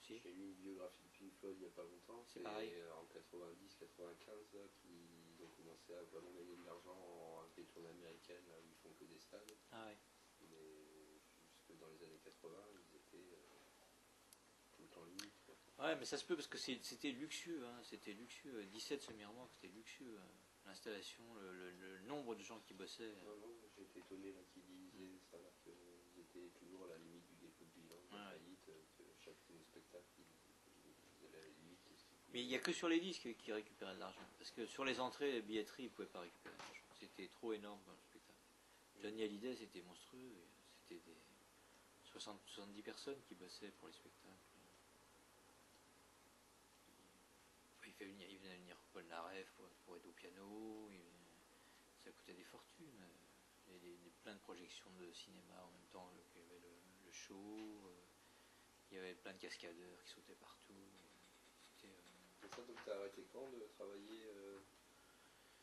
Speaker 1: J'ai lu une biographie de Pink Floyd il n'y a pas longtemps.
Speaker 2: C'est pareil.
Speaker 1: En 90-95 qu'ils ont commencé à vraiment gagner de l'argent avec les tournées américaines, là où ils font que des stades.
Speaker 2: Ah ouais.
Speaker 1: Mais jusque dans les années 80, ils étaient tout le temps limite.
Speaker 2: Ouais, mais ça se peut parce que c'était luxueux, hein, c'était luxueux. 17 semi-remorques, c'était luxueux. L'installation, le nombre de gens qui bossaient.
Speaker 1: Non, j'ai été étonné là qu'ils disaient ça, qu'ils étaient toujours à la limite du dépôt de bilan, de la faillite, que chaque spectacle, ils allaient à la limite.
Speaker 2: Mais il n'y a que sur les disques qui récupéraient de l'argent. Parce que sur les entrées, les billetteries, ils ne pouvaient pas récupérer de l'argent. C'était trop énorme comme spectacle. Johnny Hallyday, c'était monstrueux. C'était des 70 personnes qui bossaient pour les spectacles. Il venait venir Paul Naref pour être au piano. Ça coûtait des fortunes. Il y avait plein de projections de cinéma en même temps. Il y avait le show. Il y avait plein de cascadeurs qui sautaient partout.
Speaker 1: C'est ça, donc tu as arrêté quand de travailler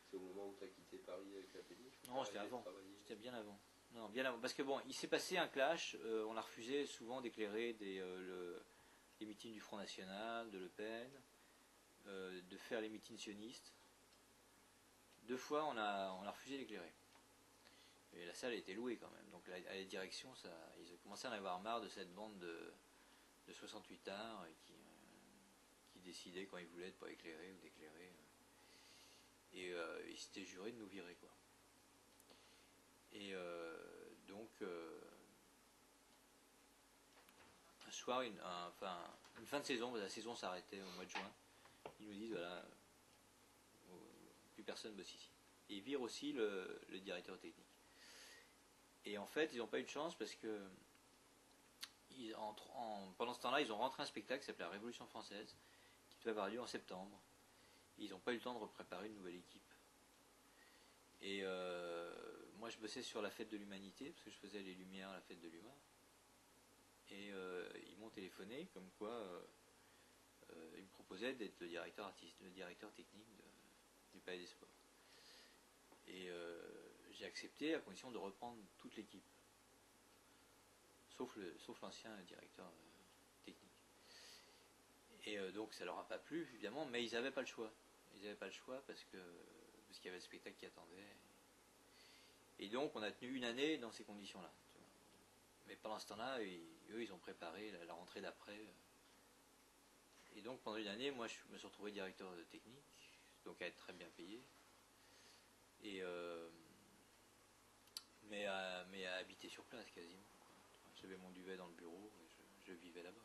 Speaker 1: C'est au moment où tu as quitté Paris avec la péniche?
Speaker 2: Non, c'était avant. C'était bien avant. Non, bien avant. Parce que bon, il s'est passé un clash. On a refusé souvent d'éclairer des meetings du Front National, de Le Pen, de faire les meetings sionistes. 2 fois, on a refusé d'éclairer. Et la salle était louée quand même. Donc à la direction, ils ont commencé à en avoir marre de cette bande de 68 arts qui décidaient quand ils voulaient de pas éclairer ou d'éclairer. Et ils s'étaient jurés de nous virer, quoi. Et donc un soir, une fin de saison, la saison s'arrêtait au mois de juin. Ils nous disent voilà, plus personne bosse ici. Et ils virent aussi le directeur technique. Et en fait, ils n'ont pas eu de chance parce que pendant ce temps-là, ils ont rentré un spectacle qui s'appelait La Révolution française, qui devait avoir lieu en septembre. Et ils n'ont pas eu le temps de préparer une nouvelle équipe. Et moi, je bossais sur la fête de l'humanité, parce que je faisais les lumières à la fête de l'humain. Et ils m'ont téléphoné, comme quoi ils me proposaient d'être le directeur technique du Palais des Sports. Et j'ai accepté à condition de reprendre toute l'équipe, sauf l'ancien directeur technique. Et donc ça leur a pas plu évidemment, mais ils n'avaient pas le choix. Ils n'avaient pas le choix parce qu'il y avait le spectacle qui attendait. Et donc on a tenu une année dans ces conditions-là. Mais pendant ce temps-là, eux ils ont préparé la rentrée d'après. Et donc pendant une année, moi je me suis retrouvé directeur technique, donc à être très bien payé. Et mais à habiter sur place quasiment. J'avais mon duvet dans le bureau et je vivais là-bas.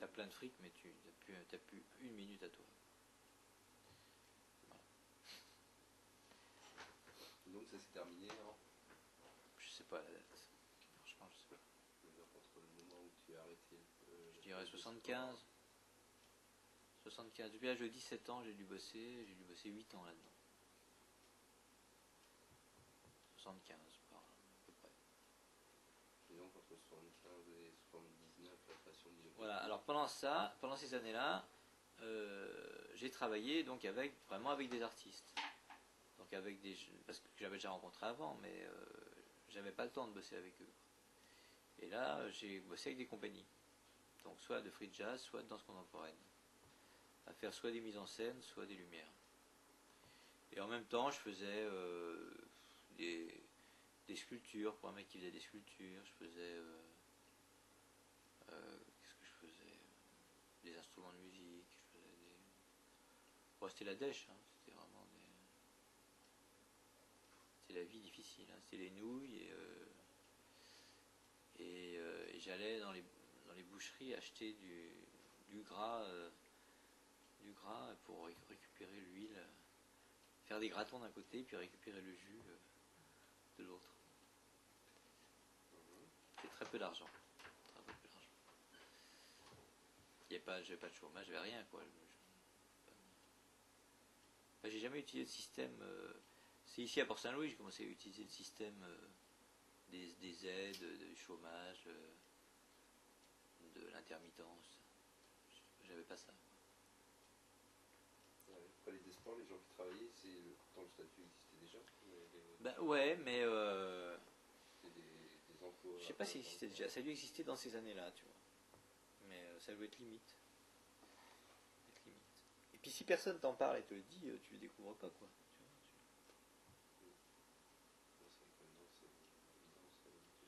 Speaker 2: T'as plein de fric, mais tu n'as plus une minute à toi. Voilà.
Speaker 1: Donc ça s'est terminé, non?
Speaker 2: Je sais pas la date. Franchement, je sais pas.
Speaker 1: Entre le moment où tu as arrêté.
Speaker 2: Je dirais 75. 75. Depuis l'âge de 17 ans, j'ai dû bosser 8 ans là-dedans. 75 par là, à peu près.
Speaker 1: Et donc entre 75 et 79, la création du.
Speaker 2: Voilà, alors pendant ces années-là, j'ai travaillé donc vraiment avec des artistes. Donc parce que j'avais déjà rencontré avant, mais j'avais pas le temps de bosser avec eux. Et là, j'ai bossé avec des compagnies. Donc soit de free jazz, soit de danse contemporaine. À faire soit des mises en scène, soit des lumières. Et en même temps, je faisais des sculptures pour un mec qui faisait des sculptures. Je faisais qu'est-ce que je faisais, des instruments de musique. Je faisais bon, c'était la dèche, hein. C'était vraiment c'était la vie difficile, hein. C'était les nouilles et j'allais dans les boucheries acheter du gras pour récupérer l'huile, faire des gratons d'un côté puis récupérer le jus de l'autre. C'est très peu d'argent. J'avais pas de chômage, j'avais rien, quoi. J'ai jamais utilisé le système. C'est ici à Port-Saint-Louis, j'ai commencé à utiliser le système des aides, du chômage, de l'intermittence. J'avais pas ça.
Speaker 1: Après les sports, les gens qui travaillaient, pourtant le statut existait déjà.
Speaker 2: Bah ouais, mais
Speaker 1: c'était des emplois.
Speaker 2: je sais pas si existait déjà. Ça a dû exister dans ces années-là, tu vois. Mais ça doit être limite. Et puis si personne t'en parle et te le dit, tu le découvres pas, quoi.
Speaker 1: Les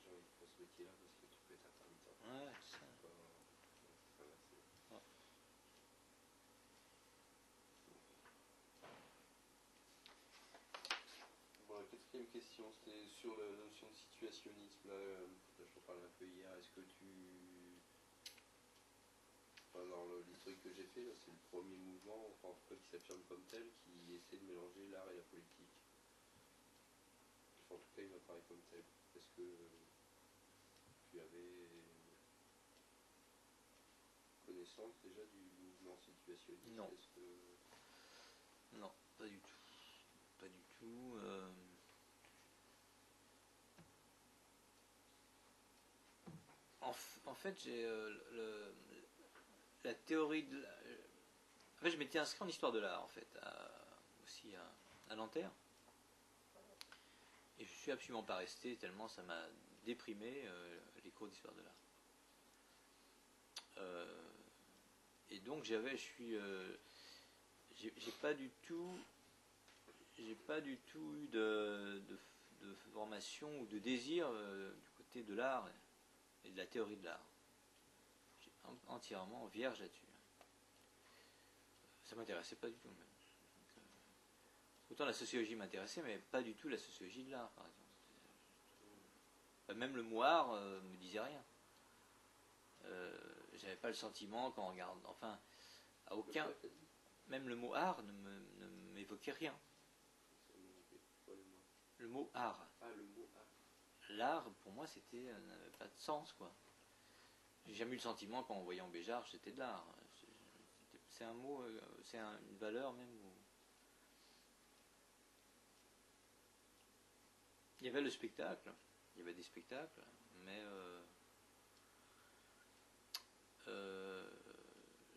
Speaker 1: gens ils font ce métier-là parce que tu peux être intermittent.
Speaker 2: Ouais, c'est ça.
Speaker 1: Bon, la quatrième question, c'était sur la notion de situationnisme. Là, je t'en parlais un peu hier. Est-ce que dans l'historique que j'ai fait, là, c'est le premier mouvement, enfin, en tout cas, qui s'affirme comme tel, qui essaie de mélanger l'art et la politique. Enfin, en tout cas, il m'apparaît comme tel. Est-ce que tu avais connaissance déjà du mouvement situationniste?
Speaker 2: Non. Non, pas du tout. Pas du tout. En fait, j'ai la théorie de en fait, je m'étais inscrit en histoire de l'art, en fait, aussi à Nanterre. Et je suis absolument pas resté, tellement ça m'a déprimé, les cours d'histoire de l'art. Et donc j'ai pas du tout eu de formation ou de désir du côté de l'art et de la théorie de l'art. J'étais entièrement vierge là-dessus. Ça m'intéressait pas du tout même. Autant la sociologie m'intéressait, mais pas du tout la sociologie de l'art, par exemple. Même le mot art me disait rien. J'avais pas le sentiment quand on regarde. Enfin, à aucun. Même le mot art ne m'évoquait rien. Le mot art.
Speaker 1: Ah, le mot art.
Speaker 2: L'art, pour moi, n'avait pas de sens, quoi. J'ai jamais eu le sentiment qu'en voyant Béjart, c'était de l'art. C'est un mot, c'est une valeur même. Il y avait le spectacle, il y avait des spectacles, mais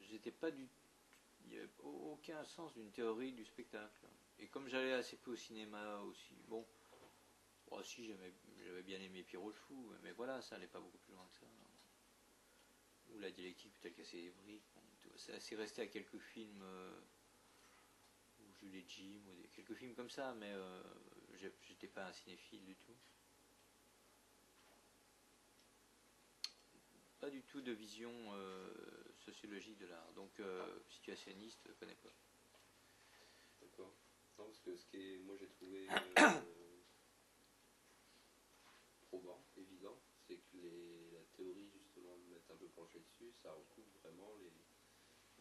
Speaker 2: j'étais pas du, il n'y avait aucun sens d'une théorie du spectacle. Et comme j'allais assez peu au cinéma aussi, bon, si j'avais bien aimé Pierrot le Fou, mais voilà, ça allait pas beaucoup plus loin que ça. Ou la dialectique peut-être casser les briques. C'est resté à quelques films, ou Jules et Jim, ou quelques films comme ça, mais j'étais pas un cinéphile du tout. Pas du tout de vision sociologique de l'art. Donc situationniste, je ne connais pas.
Speaker 1: D'accord. Non, parce que moi j'ai trouvé probant, évident, c'est que la théorie justement de mettre un peu penché dessus, ça recoupe vraiment les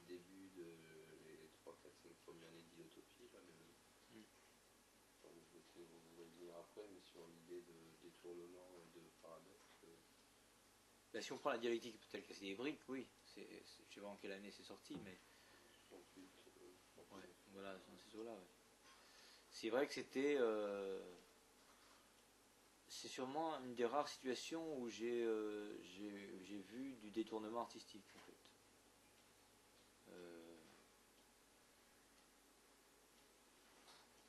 Speaker 1: débuts de les 3, 4, 5 premières années d'Ilotopie, là même. Enfin, vous allez venir après, mais sur l'idée de détournement et de paradoxe.
Speaker 2: Bah, si on prend la dialectique telle que c'est des briques, oui. Je ne sais pas en quelle année c'est sorti, mais.
Speaker 1: 68,
Speaker 2: ouais, voilà, dans ces eaux-là, ouais. C'est vrai que c'était. C'est sûrement une des rares situations où j'ai vu du détournement artistique, en fait.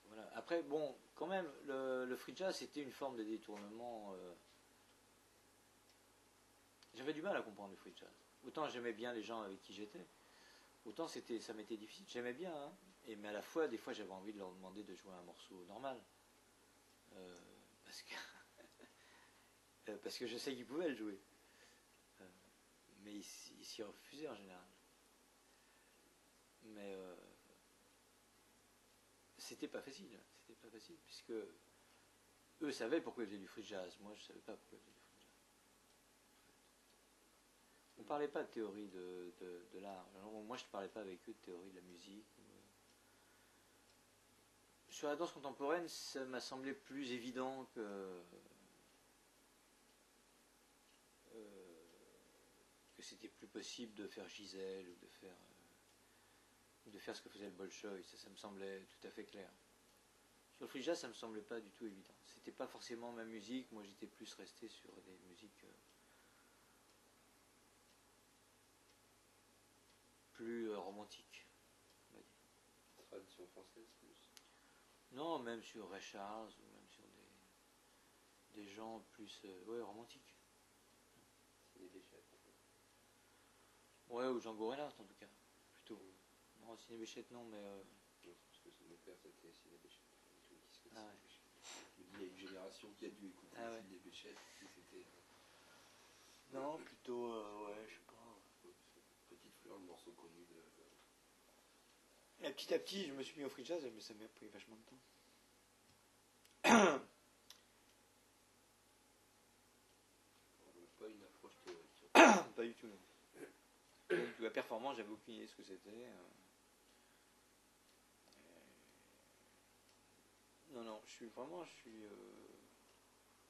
Speaker 2: Voilà. Après, bon, quand même, le free jazz, c'était une forme de détournement. J'avais du mal à comprendre le free jazz. Autant j'aimais bien les gens avec qui j'étais, autant ça m'était difficile. J'aimais bien, hein, mais à la fois, des fois, j'avais envie de leur demander de jouer un morceau normal. Parce que parce que je sais qu'ils pouvaient le jouer. Mais ils s'y refusaient en général. Mais c'était pas facile. C'était pas facile, puisque eux savaient pourquoi ils faisaient du free jazz. Moi, je savais pas pourquoi ils faisaient du free jazz. On parlait pas de théorie de l'art. Moi, je ne parlais pas avec eux de théorie de la musique. Sur la danse contemporaine, ça m'a semblé plus évident que c'était plus possible de faire Gisèle ou de faire ce que faisait le Bolchoï. Ça me semblait tout à fait clair. Sur le free jazz, ça me semblait pas du tout évident. C'était pas forcément ma musique. Moi, j'étais plus resté sur des musiques plus romantiques, on va dire.
Speaker 1: Tradition française plus.
Speaker 2: Non, même sur Ray Charles ou même sur des gens plus romantiques.
Speaker 1: C'est des Béchettes en fait.
Speaker 2: Ouais, ou Django Reinhardt en tout cas, plutôt. Non, Ciné Béchette non, mais.
Speaker 1: Non, parce que mon père c'était Ciné Béchette.
Speaker 2: Ah ouais.
Speaker 1: Il y a une génération qui a dû écouter Ciné Béchette. C'était.
Speaker 2: Non, plutôt, ouais, je sais pas.
Speaker 1: Petite Fleur, le morceau connu de.
Speaker 2: Et petit à petit, je me suis mis au free jazz, mais ça m'a pris vachement de temps.
Speaker 1: Pas une approche théorique.
Speaker 2: Pas du tout, non. La performance, j'avais aucune idée de ce que c'était. Non,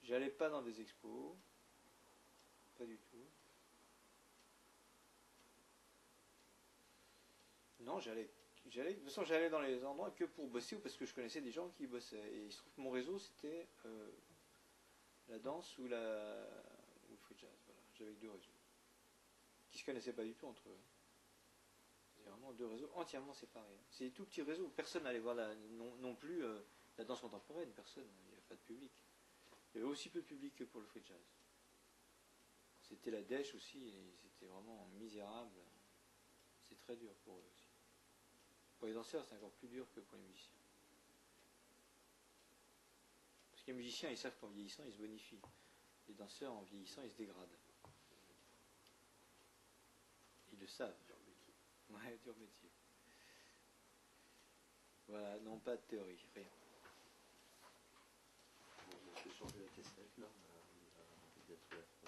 Speaker 2: j'allais pas dans des expos. Pas du tout. Non, de toute façon, j'allais dans les endroits que pour bosser ou parce que je connaissais des gens qui bossaient. Et il se trouve que mon réseau, c'était la danse ou le free jazz. Voilà, j'avais deux réseaux qui se connaissaient pas du tout entre eux. C'est vraiment deux réseaux entièrement séparés. C'est des tout petits réseaux. Personne n'allait voir non plus la danse contemporaine. Personne. Il n'y avait pas de public. Il y avait aussi peu de public que pour le free jazz. C'était la dèche aussi. Et c'était vraiment misérable. C'est très dur pour eux aussi. Pour les danseurs, c'est encore plus dur que pour les musiciens. Parce Parce que les musiciens, ils savent qu'en vieillissant, ils se bonifient. Les danseurs, en vieillissant, ils se dégradent. Ils le savent.
Speaker 1: Dur métier.
Speaker 2: Ouais, dur métier. Voilà, non, pas de théorie, rien.
Speaker 1: Bon, je vais changer la cassette là, on a envie d'être